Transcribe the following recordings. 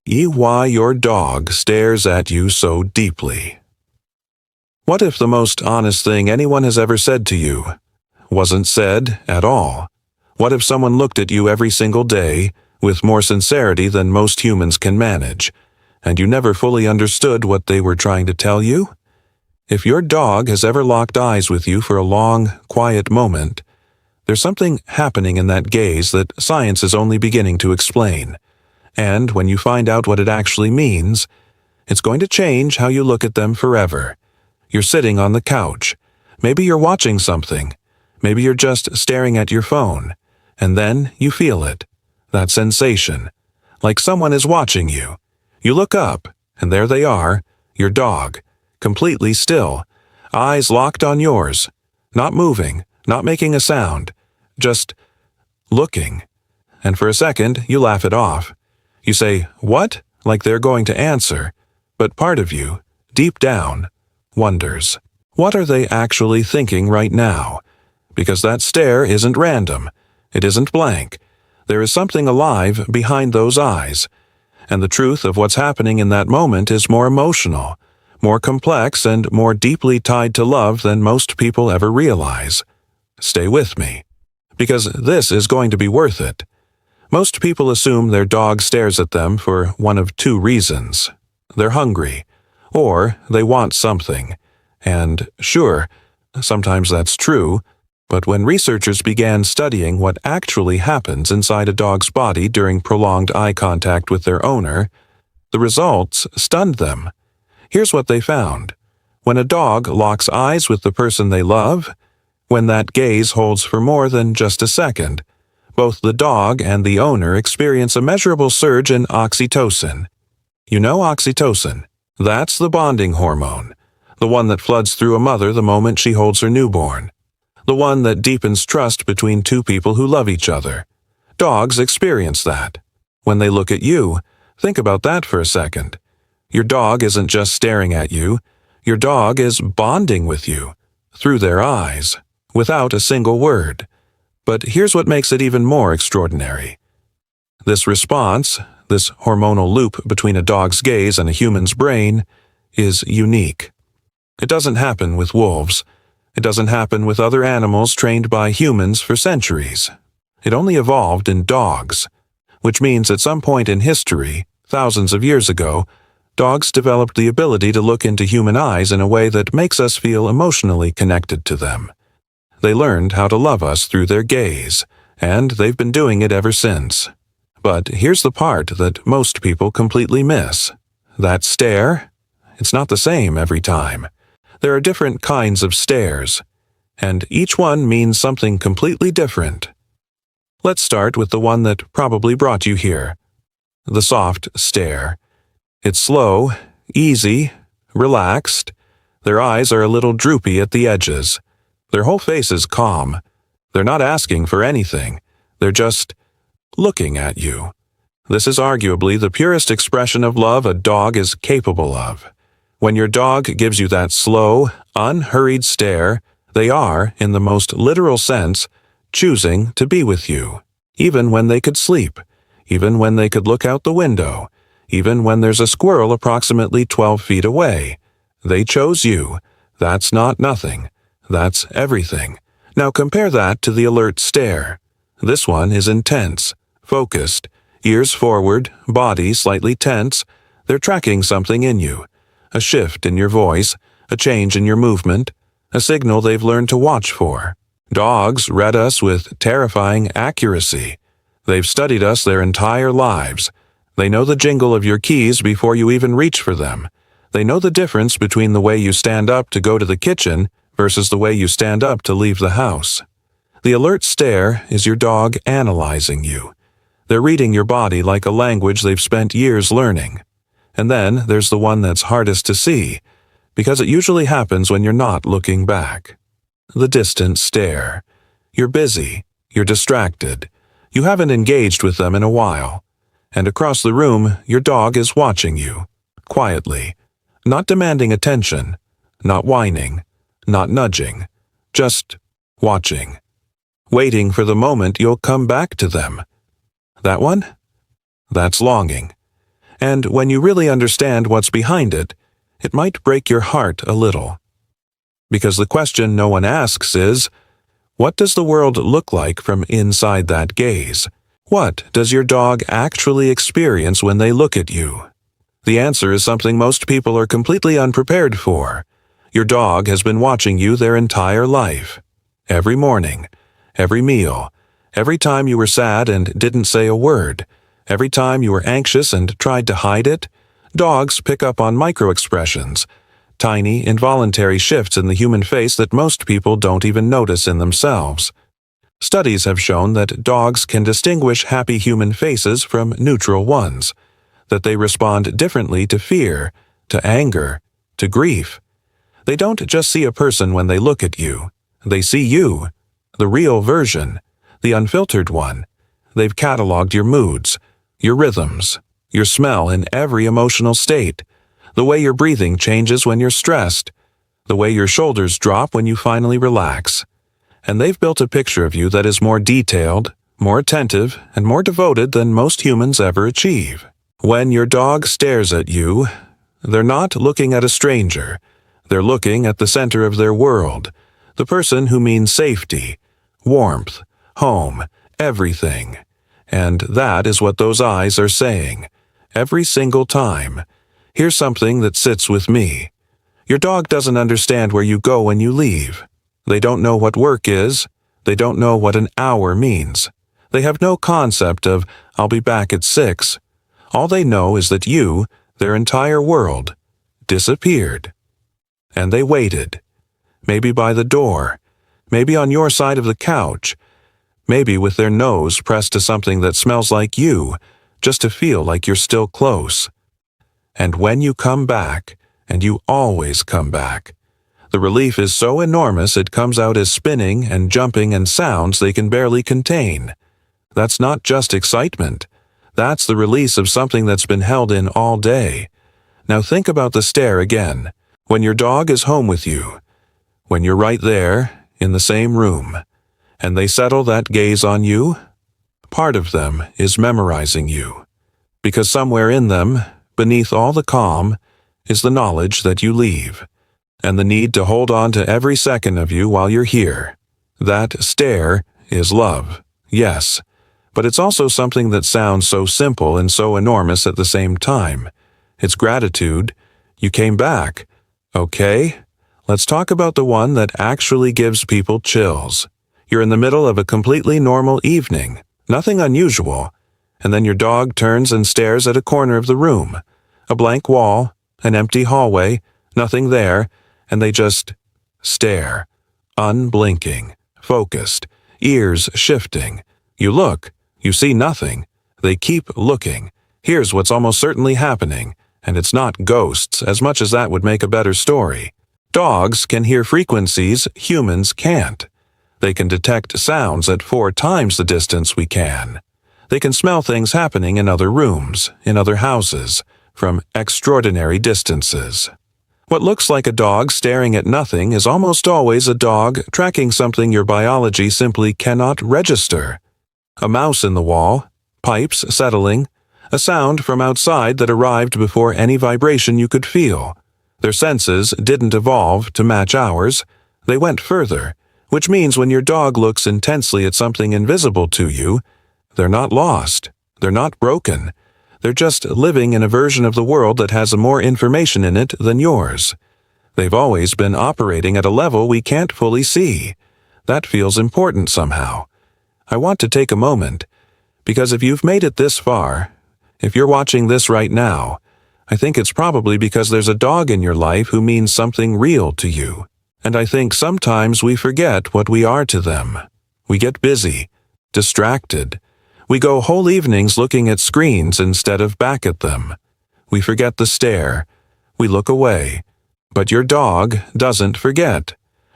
Why your dog stares at you so deeply. What if the most honest thing anyone has ever said to you wasn't said at all? What if someone looked at you every single day with more sincerity than most humans can manage, and you never fully understood what they were trying to tell you? If your dog has ever locked eyes with you for a long, quiet moment, there's something happening in that gaze that science is only beginning to explain. And when you find out what it actually means, it's going to change how you look at them forever. You're sitting on the couch. Maybe you're watching something. Maybe you're just staring at your phone. And then you feel it. That sensation. Like someone is watching you. You look up, and there they are, your dog, completely still, eyes locked on yours, not moving, not making a sound, just looking. And for a second, you laugh it off. You say, "What?" like they're going to answer, but part of you, deep down, wonders, what are they actually thinking right now? Because that stare isn't random. It isn't blank. There is something alive behind those eyes. And the truth of what's happening in that moment is more emotional, more complex, and more deeply tied to love than most people ever realize. Stay with me, because this is going to be worth it. Most people assume their dog stares at them for one of two reasons. They're hungry, or they want something. And sure, sometimes that's true, but when researchers began studying what actually happens inside a dog's body during prolonged eye contact with their owner, the results stunned them. Here's what they found. When a dog locks eyes with the person they love, when that gaze holds for more than just a second, both the dog and the owner experience a measurable surge in oxytocin. You know oxytocin? That's the bonding hormone, the one that floods through a mother the moment she holds her newborn, the one that deepens trust between two people who love each other. Dogs experience that. When they look at you, think about that for a second. Your dog isn't just staring at you. Your dog is bonding with you, through their eyes, without a single word. But here's what makes it even more extraordinary. This response, this hormonal loop between a dog's gaze and a human's brain, is unique. It doesn't happen with wolves. It doesn't happen with other animals trained by humans for centuries. It only evolved in dogs, which means at some point in history, thousands of years ago, dogs developed the ability to look into human eyes in a way that makes us feel emotionally connected to them. They learned how to love us through their gaze, and they've been doing it ever since. But here's the part that most people completely miss. That stare? It's not the same every time. There are different kinds of stares, and each one means something completely different. Let's start with the one that probably brought you here. The soft stare. It's slow, easy, relaxed. Their eyes are a little droopy at the edges. Their whole face is calm. They're not asking for anything. They're just looking at you. This is arguably the purest expression of love a dog is capable of. When your dog gives you that slow, unhurried stare, they are, in the most literal sense, choosing to be with you, even when they could sleep, even when they could look out the window, even when there's a squirrel approximately 12 feet away. They chose you. That's not nothing. That's everything. Now compare that to the alert stare. This one is intense, focused, ears forward, body slightly tense. They're tracking something in you. A shift in your voice, a change in your movement, a signal they've learned to watch for. Dogs read us with terrifying accuracy. They've studied us their entire lives. They know the jingle of your keys before you even reach for them. They know the difference between the way you stand up to go to the kitchen versus the way you stand up to leave the house. The alert stare is your dog analyzing you. They're reading your body like a language they've spent years learning. And then there's the one that's hardest to see, because it usually happens when you're not looking back. The distant stare. You're busy. You're distracted. You haven't engaged with them in a while. And across the room, your dog is watching you, quietly, not demanding attention, not whining, not nudging, just watching, waiting for the moment you'll come back to them. That one? That's longing. And when you really understand what's behind it, it might break your heart a little. Because the question no one asks is, what does the world look like from inside that gaze? What does your dog actually experience when they look at you? The answer is something most people are completely unprepared for. Your dog has been watching you their entire life. Every morning, every meal, every time you were sad and didn't say a word, every time you were anxious and tried to hide it, dogs pick up on microexpressions, tiny, involuntary shifts in the human face that most people don't even notice in themselves. Studies have shown that dogs can distinguish happy human faces from neutral ones, that they respond differently to fear, to anger, to grief. They don't just see a person when they look at you. They see you, the real version, the unfiltered one. They've cataloged your moods, your rhythms, your smell in every emotional state, the way your breathing changes when you're stressed, the way your shoulders drop when you finally relax. And they've built a picture of you that is more detailed, more attentive, and more devoted than most humans ever achieve. When your dog stares at you, they're not looking at a stranger. They're looking at the center of their world, the person who means safety, warmth, home, everything. And that is what those eyes are saying. Every single time. Here's something that sits with me. Your dog doesn't understand where you go when you leave. They don't know what work is. They don't know what an hour means. They have no concept of, I'll be back at 6. All they know is that you, their entire world, disappeared. And they waited. Maybe by the door. Maybe on your side of the couch. Maybe with their nose pressed to something that smells like you, just to feel like you're still close. And when you come back, and you always come back, the relief is so enormous it comes out as spinning and jumping and sounds they can barely contain. That's not just excitement. That's the release of something that's been held in all day. Now think about the stare again. When your dog is home with you, when you're right there, in the same room, and they settle that gaze on you, part of them is memorizing you. Because somewhere in them, beneath all the calm, is the knowledge that you leave, and the need to hold on to every second of you while you're here. That stare is love, yes, but it's also something that sounds so simple and so enormous at the same time. It's gratitude. You came back. Okay, let's talk about the one that actually gives people chills. You're in the middle of a completely normal evening, nothing unusual, and then your dog turns and stares at a corner of the room, a blank wall, an empty hallway, nothing there, and they just stare, unblinking, focused, ears shifting. You look, you see nothing. They keep looking. Here's what's almost certainly happening, and it's not ghosts, as much as that would make a better story. Dogs can hear frequencies humans can't. They can detect sounds at 4 times the distance we can. They can smell things happening in other rooms, in other houses, from extraordinary distances. What looks like a dog staring at nothing is almost always a dog tracking something your biology simply cannot register. A mouse in the wall, pipes settling, a sound from outside that arrived before any vibration you could feel. Their senses didn't evolve to match ours. They went further, which means when your dog looks intensely at something invisible to you, they're not lost. They're not broken. They're just living in a version of the world that has more information in it than yours. They've always been operating at a level we can't fully see. That feels important somehow. I want to take a moment, because if you've made it this far, if you're watching this right now, I think it's probably because there's a dog in your life who means something real to you. And I think sometimes we forget what we are to them. We get busy, distracted. We go whole evenings looking at screens instead of back at them. We forget the stare. We look away. But your dog doesn't forget.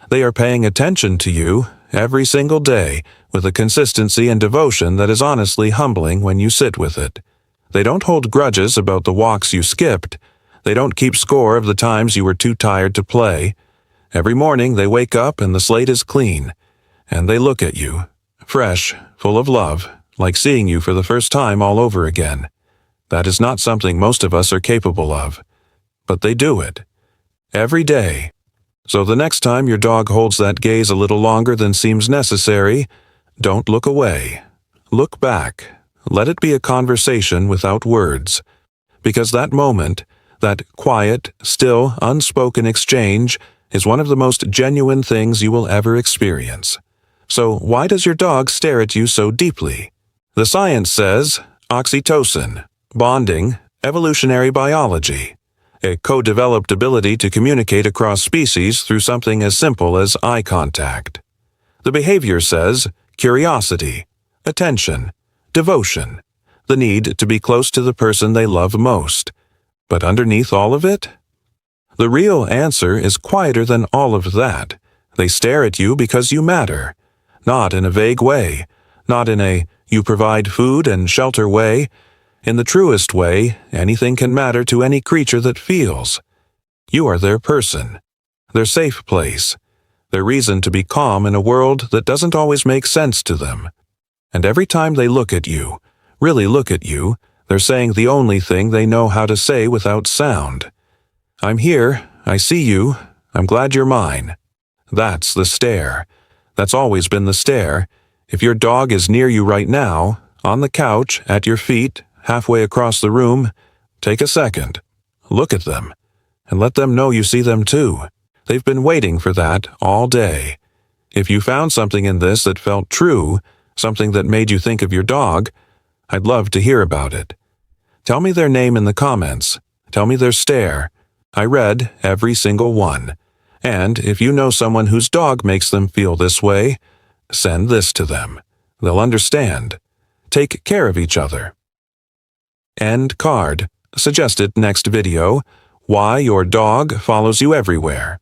They are paying attention to you every single day with a consistency and devotion that is honestly humbling when you sit with it. They don't hold grudges about the walks you skipped. They don't keep score of the times you were too tired to play. Every morning they wake up and the slate is clean, and they look at you, fresh, full of love, like seeing you for the first time all over again. That is not something most of us are capable of. But they do it. Every day. So the next time your dog holds that gaze a little longer than seems necessary, don't look away. Look back. Let it be a conversation without words. Because that moment, that quiet, still, unspoken exchange, is one of the most genuine things you will ever experience. So why does your dog stare at you so deeply? The science says oxytocin, bonding, evolutionary biology, a co-developed ability to communicate across species through something as simple as eye contact. The behavior says curiosity, attention, devotion, the need to be close to the person they love most. But underneath all of it? The real answer is quieter than all of that. They stare at you because you matter. Not in a vague way, not in a you provide food and shelter way. In the truest way, anything can matter to any creature that feels. You are their person, their safe place, their reason to be calm in a world that doesn't always make sense to them. And every time they look at you, really look at you, they're saying the only thing they know how to say without sound. I'm here, I see you, I'm glad you're mine. That's the stare. That's always been the stare. If your dog is near you right now, on the couch, at your feet, halfway across the room, take a second. Look at them, and let them know you see them too. They've been waiting for that all day. If you found something in this that felt true, something that made you think of your dog, I'd love to hear about it. Tell me their name in the comments. Tell me their stare. I read every single one. And if you know someone whose dog makes them feel this way, send this to them. They'll understand. Take care of each other. End card. Suggested next video, why your dog follows you everywhere.